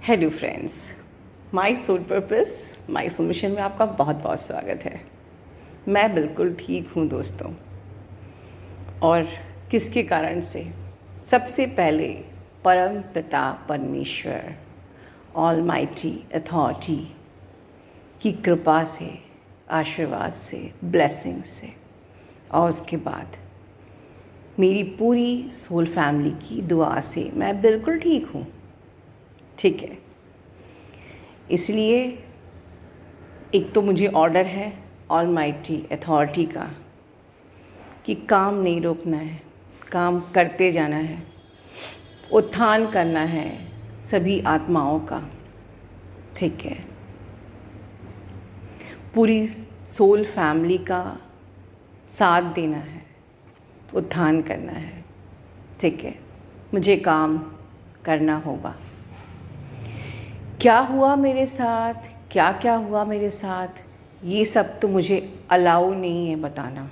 Hello friends, my soul purpose my soul mission में आपका बहुत बहुत स्वागत है। मैं बिल्कुल ठीक हूँ दोस्तों। और किसके कारण से? सबसे पहले परम पिता परमेश्वर ऑलमाइटी अथॉरिटी की कृपा से, आशीर्वाद से, ब्लेसिंग से, और उसके बाद मेरी पूरी सोल फैमिली की दुआ से मैं बिल्कुल ठीक हूँ। ठीक है, इसलिए एक तो मुझे ऑर्डर है ऑलमाइटी अथॉरिटी का कि काम नहीं रोकना है, काम करते जाना है, उत्थान करना है सभी आत्माओं का। ठीक है, पूरी सोल फैमिली का साथ देना है, उत्थान करना है। ठीक है, मुझे काम करना होगा। क्या हुआ मेरे साथ, क्या क्या हुआ मेरे साथ, ये सब तो मुझे अलाउ नहीं है बताना।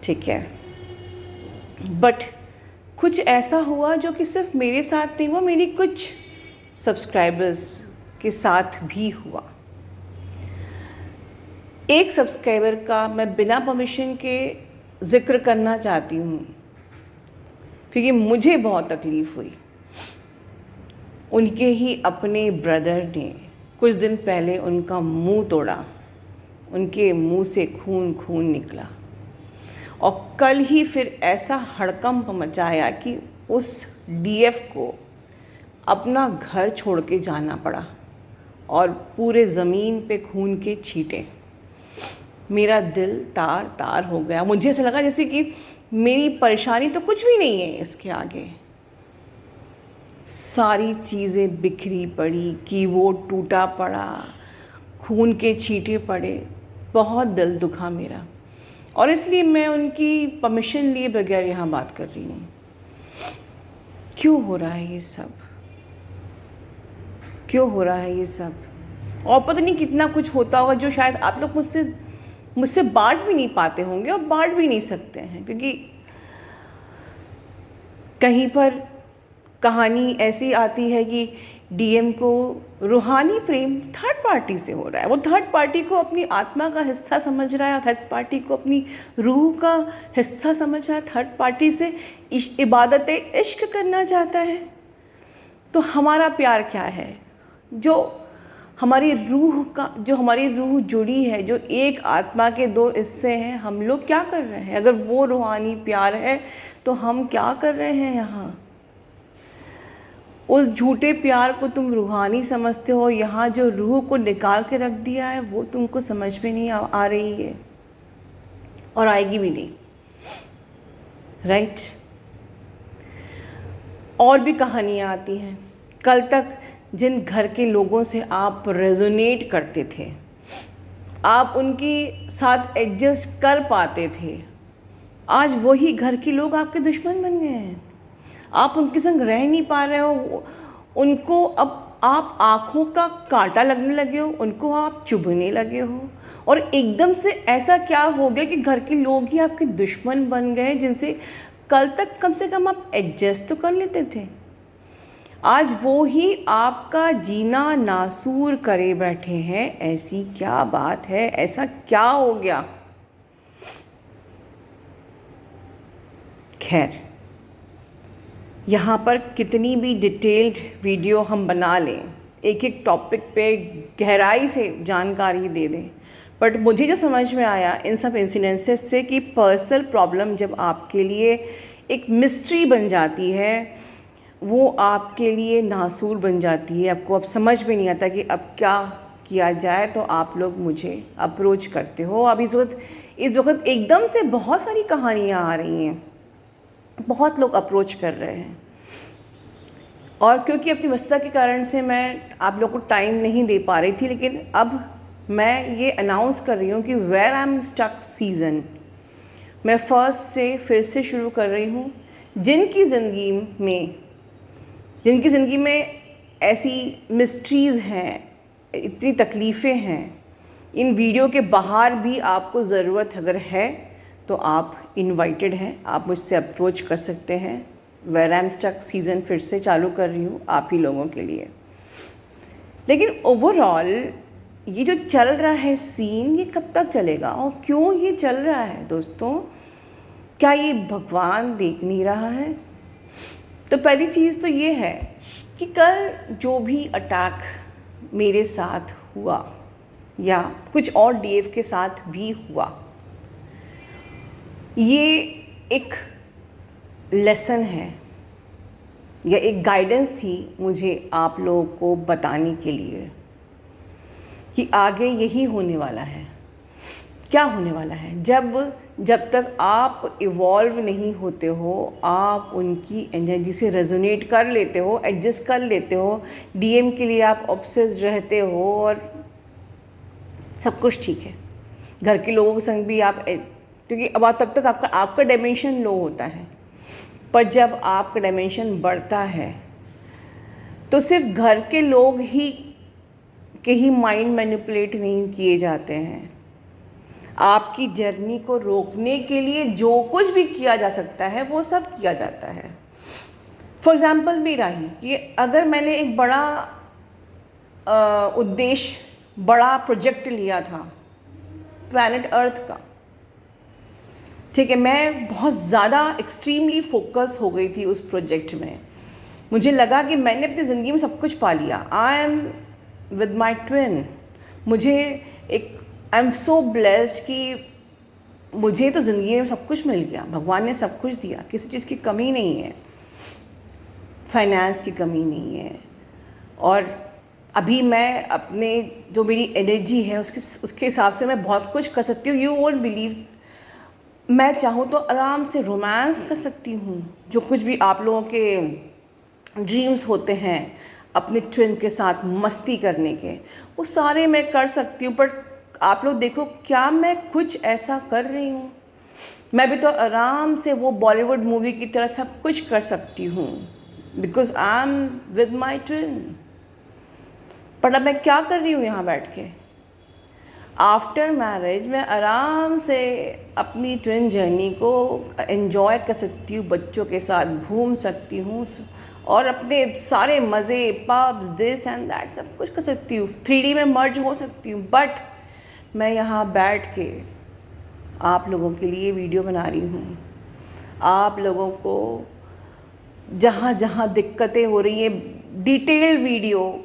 ठीक है, बट कुछ ऐसा हुआ जो कि सिर्फ मेरे साथ नहीं हुआ, मेरी कुछ सब्सक्राइबर्स के साथ भी हुआ। एक सब्सक्राइबर का मैं बिना परमिशन के ज़िक्र करना चाहती हूँ क्योंकि मुझे बहुत तकलीफ़ हुई। उनके ही अपने ब्रदर ने कुछ दिन पहले उनका मुंह तोड़ा, उनके मुंह से खून खून निकला, और कल ही फिर ऐसा हड़कंप मचाया कि उस डीएफ को अपना घर छोड़ के जाना पड़ा और पूरे ज़मीन पे खून के छींटे। मेरा दिल तार तार हो गया। मुझे ऐसा लगा जैसे कि मेरी परेशानी तो कुछ भी नहीं है इसके आगे। सारी चीज़ें बिखरी पड़ी, कीबोर्ड टूटा पड़ा, खून के छींटे पड़े। बहुत दिल दुखा मेरा, और इसलिए मैं उनकी परमिशन लिए बगैर यहाँ बात कर रही हूँ। क्यों हो रहा है ये सब? क्यों हो रहा है ये सब? और पता नहीं कितना कुछ होता होगा जो शायद आप लोग मुझसे बांट भी नहीं पाते होंगे और बांट भी नहीं सकते हैं, क्योंकि कहीं पर कहानी ऐसी आती है कि डीएम को रूहानी प्रेम थर्ड पार्टी से हो रहा है। वो थर्ड पार्टी को अपनी आत्मा का हिस्सा समझ रहा है, थर्ड पार्टी को अपनी रूह का हिस्सा समझ रहा है, थर्ड पार्टी से इबादत इश्क करना चाहता है। तो हमारा प्यार क्या है? जो हमारी रूह जुड़ी है, जो एक आत्मा के दो हिस्से हैं, हम लोग क्या कर रहे हैं? अगर वो रूहानी प्यार है तो हम क्या कर रहे हैं यहाँ? उस झूठे प्यार को तुम रूहानी समझते हो, यहाँ जो रूह को निकाल के रख दिया है वो तुमको समझ में नहीं आ रही है, और आएगी भी नहीं। राइट? और भी कहानियाँ आती हैं। कल तक जिन घर के लोगों से आप रेजोनेट करते थे, आप उनके साथ एडजस्ट कर पाते थे, आज वही घर के लोग आपके दुश्मन बन गए हैं। आप उनके संग रह नहीं पा रहे हो, उनको अब आप आँखों का कांटा लगने लगे हो, उनको आप चुभने लगे हो। और एकदम से ऐसा क्या हो गया कि घर के लोग ही आपके दुश्मन बन गए, जिनसे कल तक कम से कम आप एडजस्ट तो कर लेते थे। आज वो ही आपका जीना नासूर करे बैठे हैं। ऐसी क्या बात है? ऐसा क्या हो गया? खैर, यहाँ पर कितनी भी डिटेल्ड वीडियो हम बना लें, एक एक टॉपिक पे गहराई से जानकारी दे दें, बट मुझे जो समझ में आया इन सब इंसिडेंसेस से कि पर्सनल प्रॉब्लम जब आपके लिए एक मिस्ट्री बन जाती है, वो आपके लिए नासूर बन जाती है। आपको अब समझ में नहीं आता कि अब क्या किया जाए, तो आप लोग मुझे अप्रोच करते हो। अब इस वक्त एकदम से बहुत सारी कहानियाँ आ रही हैं, बहुत लोग अप्रोच कर रहे हैं, और क्योंकि अपनी व्यस्तता के कारण से मैं आप लोगों को टाइम नहीं दे पा रही थी, लेकिन अब मैं ये अनाउंस कर रही हूँ कि where I am stuck season मैं फर्स्ट से फिर से शुरू कर रही हूँ। जिनकी ज़िंदगी में ऐसी मिस्ट्रीज़ हैं, इतनी तकलीफ़ें हैं, इन वीडियो के बाहर भी आपको ज़रूरत अगर है तो आप इनवाइटेड हैं, आप मुझसे अप्रोच कर सकते हैं। Where I am stuck season फिर से चालू कर रही हूँ आप ही लोगों के लिए। लेकिन ओवरऑल ये जो चल रहा है सीन, ये कब तक चलेगा और क्यों ये चल रहा है दोस्तों? क्या ये भगवान देख नहीं रहा है? तो पहली चीज़ तो ये है कि कल जो भी अटैक मेरे साथ हुआ या कुछ और डीएफ के साथ भी हुआ, ये एक लेसन है या एक गाइडेंस थी मुझे आप लोगों को बताने के लिए कि आगे यही होने वाला है। क्या होने वाला है? जब तक आप इवॉल्व नहीं होते हो, आप उनकी एनर्जी से रेजोनेट कर लेते हो, एडजस्ट कर लेते हो, डीएम के लिए आप ऑब्सेस्ड रहते हो और सब कुछ ठीक है। घर के लोगों के संग भी आप, क्योंकि अब तब तक आपका डायमेंशन लो होता है, पर जब आपका डायमेंशन बढ़ता है तो सिर्फ घर के लोग ही माइंड मैनिपुलेट नहीं किए जाते हैं। आपकी जर्नी को रोकने के लिए जो कुछ भी किया जा सकता है वो सब किया जाता है। फॉर एग्ज़ाम्पल मेरा ही कि अगर मैंने एक बड़ा उद्देश्य, बड़ा प्रोजेक्ट लिया था प्लैनेट अर्थ का, ठीक है, मैं बहुत ज़्यादा एक्सट्रीमली फोकस हो गई थी उस प्रोजेक्ट में। मुझे लगा कि मैंने अपनी ज़िंदगी में सब कुछ पा लिया। I am with my twin. I am so blessed कि मुझे तो ज़िंदगी में सब कुछ मिल गया, भगवान ने सब कुछ दिया, किसी चीज़ की कमी नहीं है, फाइनेंस की कमी नहीं है। और अभी मैं अपने जो मेरी एनर्जी है उसके हिसाब से मैं बहुत कुछ कर सकती हूँ। यू वोंट बिलीव, मैं चाहूँ तो आराम से रोमांस कर सकती हूँ। जो कुछ भी आप लोगों के ड्रीम्स होते हैं अपने ट्विन के साथ मस्ती करने के, वो सारे मैं कर सकती हूँ। पर आप लोग देखो, क्या मैं कुछ ऐसा कर रही हूँ? मैं भी तो आराम से वो बॉलीवुड मूवी की तरह सब कुछ कर सकती हूँ, because I am with my twin. पर अब मैं क्या कर रही हूँ यहाँ बैठ के? आफ्टर मैरिज मैं आराम से अपनी ट्विन जर्नी को एंजॉय कर सकती हूँ, बच्चों के साथ घूम सकती हूँ और अपने सारे मज़े, पब्स, दिस एंड दैट सब कुछ कर सकती हूँ, 3D में मर्ज हो सकती हूँ। बट मैं यहाँ बैठ के आप लोगों के लिए वीडियो बना रही हूँ। आप लोगों को जहाँ जहाँ दिक्कतें हो रही हैं, डिटेल्ड वीडियो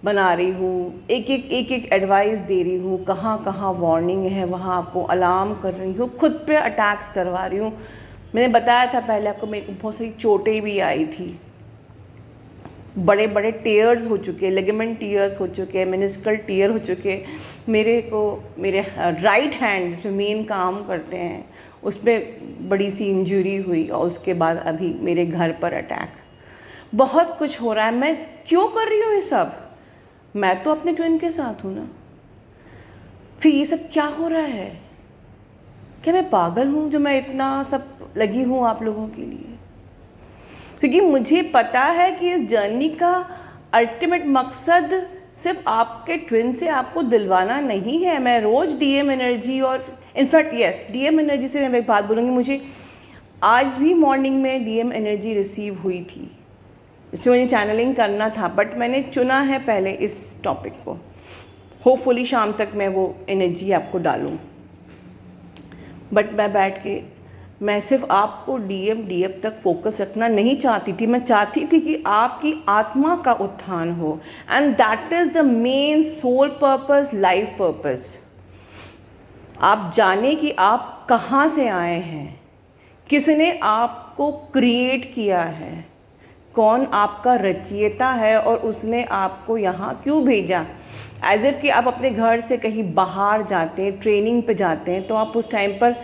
बना रही हूँ, एक एडवाइस दे रही हूँ, कहाँ कहाँ वार्निंग है वहाँ आपको अलार्म कर रही हूँ, खुद पे अटैक्स करवा रही हूँ। मैंने बताया था पहले आपको, मेरे को बहुत सारी चोटें भी आई थी, बड़े बड़े टीयर्स हो चुके, लिगामेंट टीयर्स हो चुके, मेनिस्कल टीयर हो चुके। मेरे राइट हैंड जिसमें मेन काम करते हैं उस पर बड़ी सी इंजरी हुई और उसके बाद अभी मेरे घर पर अटैक। बहुत कुछ हो रहा है। मैं क्यों कर रही हूँ ये सब? मैं तो अपने ट्विन के साथ हूँ ना। फिर ये सब क्या हो रहा है? क्या मैं पागल हूँ जो मैं इतना सब लगी हूँ आप लोगों के लिए? क्योंकि मुझे पता है कि इस जर्नी का अल्टीमेट मकसद सिर्फ आपके ट्विन से आपको दिलवाना नहीं है। मैं रोज़ डीएम एनर्जी और इनफैक्ट यस, डीएम एनर्जी से मैं एक बात बोलूँगी, मुझे आज भी मॉर्निंग में डीएम एनर्जी रिसीव हुई थी। इसमें मुझे चैनलिंग करना था, बट मैंने चुना है पहले इस टॉपिक को। होपफुली शाम तक मैं वो एनर्जी आपको डालूँ। बट मैं बैठ के मैं सिर्फ आपको डीएफ तक फोकस रखना नहीं चाहती थी। मैं चाहती थी कि आपकी आत्मा का उत्थान हो, and that is the main soul purpose, life purpose. आप जाने कि आप कहाँ से आए हैं, किसने आपको क्रिएट किया है, कौन आपका रचयिता है और उसने आपको यहाँ क्यों भेजा। एज इफ़ कि आप अपने घर से कहीं बाहर जाते हैं, ट्रेनिंग पे जाते हैं, तो आप उस टाइम पर,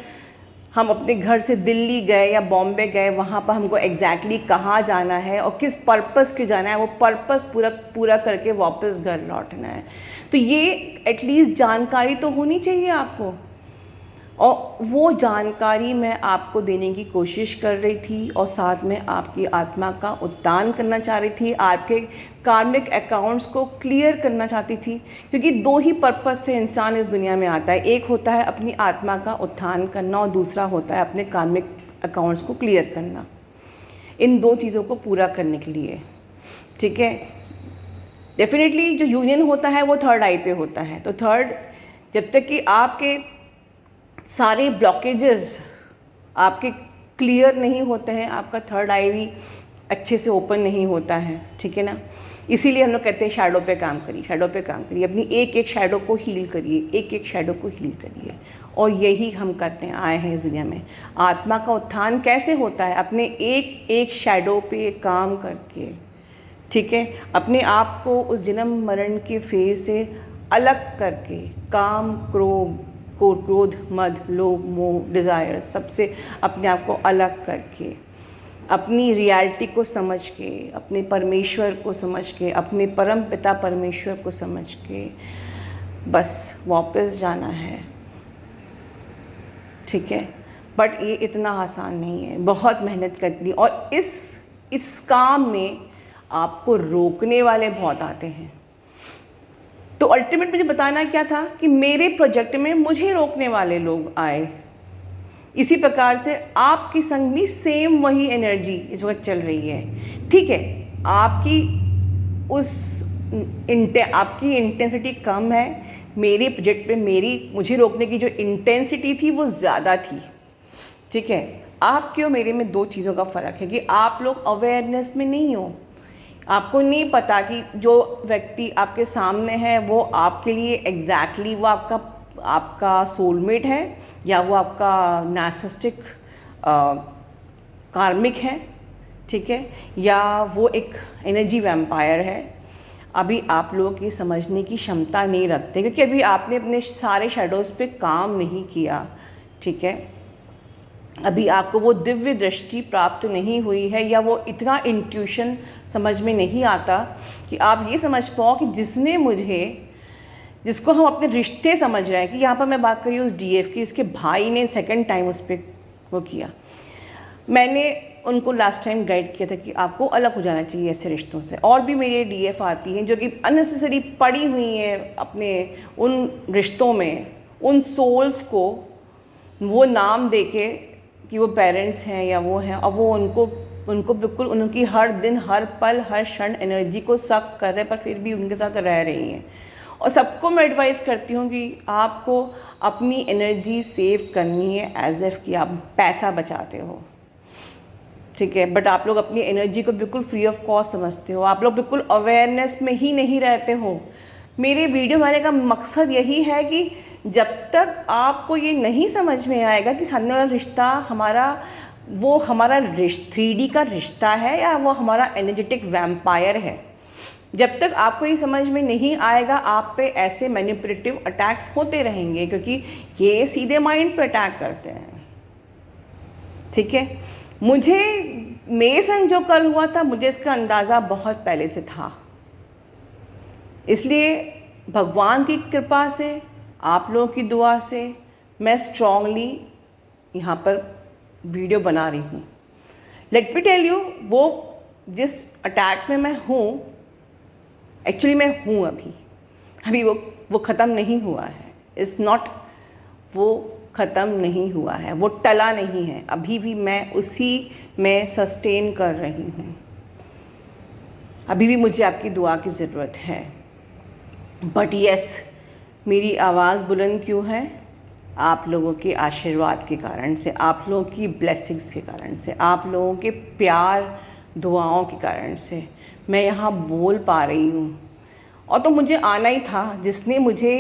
हम अपने घर से दिल्ली गए या बॉम्बे गए, वहाँ पर हमको एग्जैक्टली कहाँ जाना है और किस पर्पस के जाना है, वो पर्पस पूरा करके वापस घर लौटना है। तो ये एटलीस्ट जानकारी तो होनी चाहिए आपको, और वो जानकारी मैं आपको देने की कोशिश कर रही थी और साथ में आपकी आत्मा का उत्थान करना चाह रही थी, आपके कार्मिक अकाउंट्स को क्लियर करना चाहती थी। क्योंकि दो ही पर्पस से इंसान इस दुनिया में आता है, एक होता है अपनी आत्मा का उत्थान करना और दूसरा होता है अपने कार्मिक अकाउंट्स को क्लियर करना। इन दो चीज़ों को पूरा करने के लिए, ठीक है। डेफिनेटली जो यूनियन होता है वो थर्ड आई पे होता है। तो थर्ड, जब तक कि आपके सारे ब्लॉकेजेस आपके क्लियर नहीं होते हैं, आपका थर्ड आई भी अच्छे से ओपन नहीं होता है, ठीक है ना। इसीलिए हम लोग कहते हैं शैडो पे काम करिए, शैडो पे काम करिए, अपनी एक एक शैडो को हील करिए, एक एक शैडो को हील करिए। और यही हम करते आए हैं इस दुनिया में। आत्मा का उत्थान कैसे होता है? अपने एक एक शैडो पे काम करके, ठीक है, अपने आप को उस जन्म मरण के फेर से अलग करके, काम क्रोध मद लोभ मोह डिज़ायर सबसे अपने आप को अलग करके, अपनी रियलिटी को समझ के, अपने परमेश्वर को समझ के, अपने परम पिता परमेश्वर को समझ के बस वापस जाना है, ठीक है। बट ये इतना आसान नहीं है, बहुत मेहनत करनी। और इस काम में आपको रोकने वाले बहुत आते हैं। तो अल्टीमेट मुझे बताना क्या था कि मेरे प्रोजेक्ट में मुझे रोकने वाले लोग आए। इसी प्रकार से आपकी संग भी सेम वही एनर्जी इस वक्त चल रही है, ठीक है। आपकी आपकी इंटेंसिटी कम है, मेरे प्रोजेक्ट पे मुझे रोकने की जो इंटेंसिटी थी वो ज़्यादा थी, ठीक है। आपके और मेरे में दो चीज़ों का फ़र्क है कि आप लोग अवेयरनेस में नहीं हो। आपको नहीं पता कि जो व्यक्ति आपके सामने है वो आपके लिए एग्जैक्टली वो आपका सोलमेट है, या वो आपका नार्सिसिस्टिक कार्मिक है, ठीक है, या वो एक एनर्जी वैम्पायर है। अभी आप लोग ये समझने की क्षमता नहीं रखते, क्योंकि अभी आपने अपने सारे शैडोज़ पे काम नहीं किया, ठीक है। अभी आपको वो दिव्य दृष्टि प्राप्त नहीं हुई है, या वो इतना इंट्यूशन समझ में नहीं आता कि आप ये समझ पाओ कि जिसको हम अपने रिश्ते समझ रहे हैं, कि यहाँ पर मैं बात करी उस डीएफ की, इसके भाई ने सेकंड टाइम उस पर वो किया। मैंने उनको लास्ट टाइम गाइड किया था कि आपको अलग हो जाना चाहिए ऐसे रिश्तों से। और भी मेरी डीएफ आती हैं जो कि अननेसेसरी पड़ी हुई हैं अपने उन रिश्तों में, उन सोल्स को वो नाम देके कि वो पेरेंट्स हैं या वो हैं, और वो उनको बिल्कुल उनकी हर दिन हर पल हर क्षण एनर्जी को सक कर रहे हैं, पर फिर भी उनके साथ रह रही हैं। और सबको मैं एडवाइस करती हूँ कि आपको अपनी एनर्जी सेव करनी है एज इफ कि आप पैसा बचाते हो, ठीक है। बट आप लोग अपनी एनर्जी को बिल्कुल फ्री ऑफ कॉस्ट समझते हो, आप लोग बिल्कुल अवेयरनेस में ही नहीं रहते हो। मेरे वीडियो बनाने का मकसद यही है कि जब तक आपको ये नहीं समझ में आएगा कि सामने वाला रिश्ता हमारा 3D का रिश्ता है या वो हमारा एनर्जेटिक वैम्पायर है, जब तक आपको ये समझ में नहीं आएगा, आप पे ऐसे मैनिपुलेटिव अटैक्स होते रहेंगे, क्योंकि ये सीधे माइंड पे अटैक करते हैं, ठीक है। मेरे संग जो कल हुआ था, मुझे इसका अंदाज़ा बहुत पहले से था, इसलिए भगवान की कृपा से, आप लोगों की दुआ से मैं स्ट्रांगली यहाँ पर वीडियो बना रही हूँ। लेट मी टेल यू, वो जिस अटैक में मैं हूँ, एक्चुअली मैं हूँ अभी वो ख़त्म नहीं हुआ है। इट्स नॉट, वो ख़त्म नहीं हुआ है, वो टला नहीं है, अभी भी मैं उसी में सस्टेन कर रही हूँ। अभी भी मुझे आपकी दुआ की ज़रूरत है। बट यस, मेरी आवाज़ बुलंद क्यों है? आप लोगों के आशीर्वाद के कारण से, आप लोगों की ब्लेसिंग्स के कारण से, आप लोगों के प्यार दुआओं के कारण से मैं यहाँ बोल पा रही हूँ। और तो मुझे आना ही था, जिसने मुझे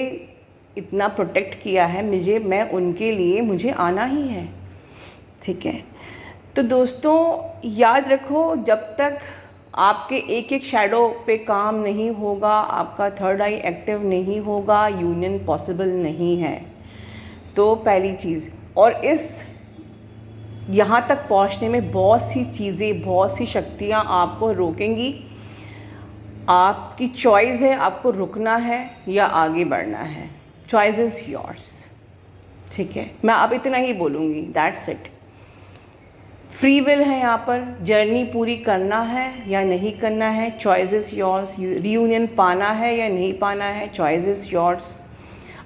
इतना प्रोटेक्ट किया है मैं उनके लिए मुझे आना ही है, ठीक है। तो दोस्तों याद रखो, जब तक आपके एक एक शैडो पे काम नहीं होगा, आपका थर्ड आई एक्टिव नहीं होगा, यूनियन पॉसिबल नहीं है। तो पहली चीज़, और यहाँ तक पहुँचने में बहुत सी चीज़ें, बहुत सी शक्तियाँ आपको रोकेंगी। आपकी चॉइस है, आपको रुकना है या आगे बढ़ना है। चॉइस इज़ योर्स, ठीक है। मैं अब इतना ही बोलूँगी, दैट्स इट। फ्री विल है यहाँ पर, जर्नी पूरी करना है या नहीं करना है, चॉइस इज़ योर्स। रियूनियन पाना है या नहीं पाना है, चॉइस इज़ योर्स।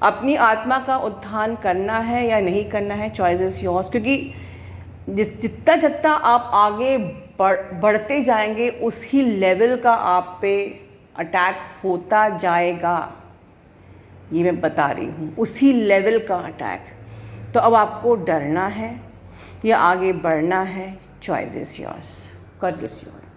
अपनी आत्मा का उत्थान करना है या नहीं करना है, चॉइस इज़ योर्स। क्योंकि जितना आप आगे बढ़ते जाएंगे, उसी लेवल का आप पे अटैक होता जाएगा, ये मैं बता रही हूँ, उसी लेवल का अटैक। तो अब आपको डरना है या आगे बढ़ना है, choice is yours. God bless you.